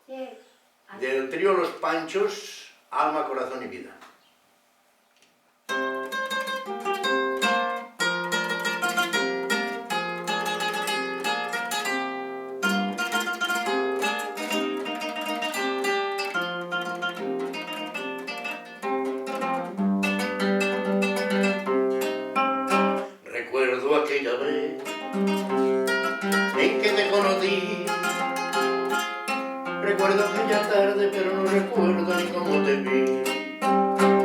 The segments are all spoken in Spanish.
del trío Los Panchos, Alma, Corazón y Vida. Recuerdo aquella vez en que te conocí. Recuerdo aquella tarde, pero no recuerdo ni cómo te vi.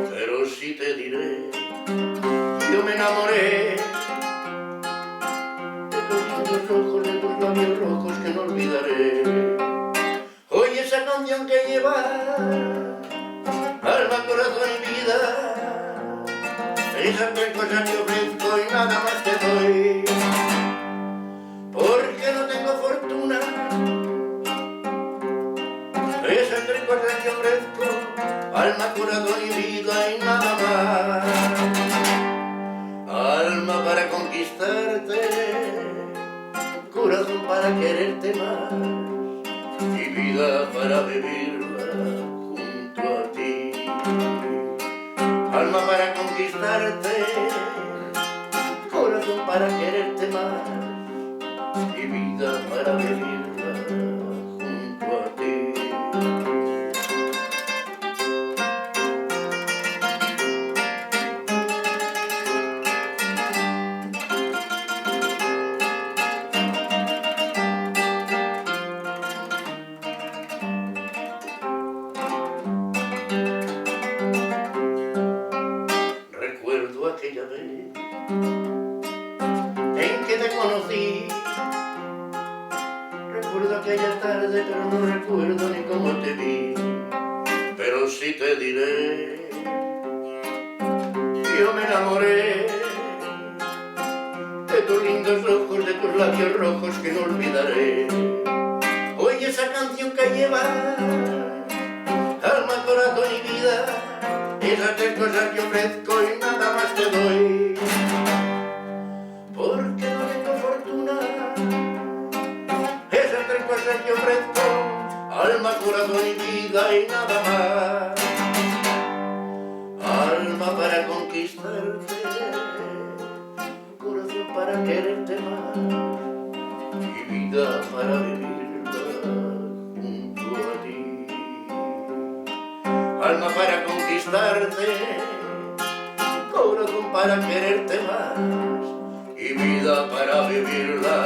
Pero sí te diré, yo me enamoré de tus lindos ojos, de tus labios rojos que no olvidaré. Oye esa canción que lleva alma, corazón y vida. Esas tres cosas te ofrezco y nada más te doy. Porque no tengo fortuna. Esas tres cosas que ofrezco, alma, corazón y vida y nada más. Alma para conquistarte, corazón para quererte más y vida para vivirla junto a ti. Alma para conquistarte, corazón para quererte más y vida para vivirla junto a ti. Recuerdo aquella vez en que te conocí. Recuerdo aquella tarde, pero no recuerdo ni cómo te vi. Pero sí te diré, yo me enamoré de tus lindos ojos, de tus labios rojos que no olvidaré. Oye esa canción que lleva alma, corazón y vida. Esas tres cosas que ofrezco y nada más te doy. Porque no tengo fortuna. Esas tres cosas que ofrezco, alma, corazón y vida y nada más. Alma para conquistarte, corazón para quererte más y vida para vivirla junto a ti. Alma para conquistarte, corazón para quererte más y vida para vivirla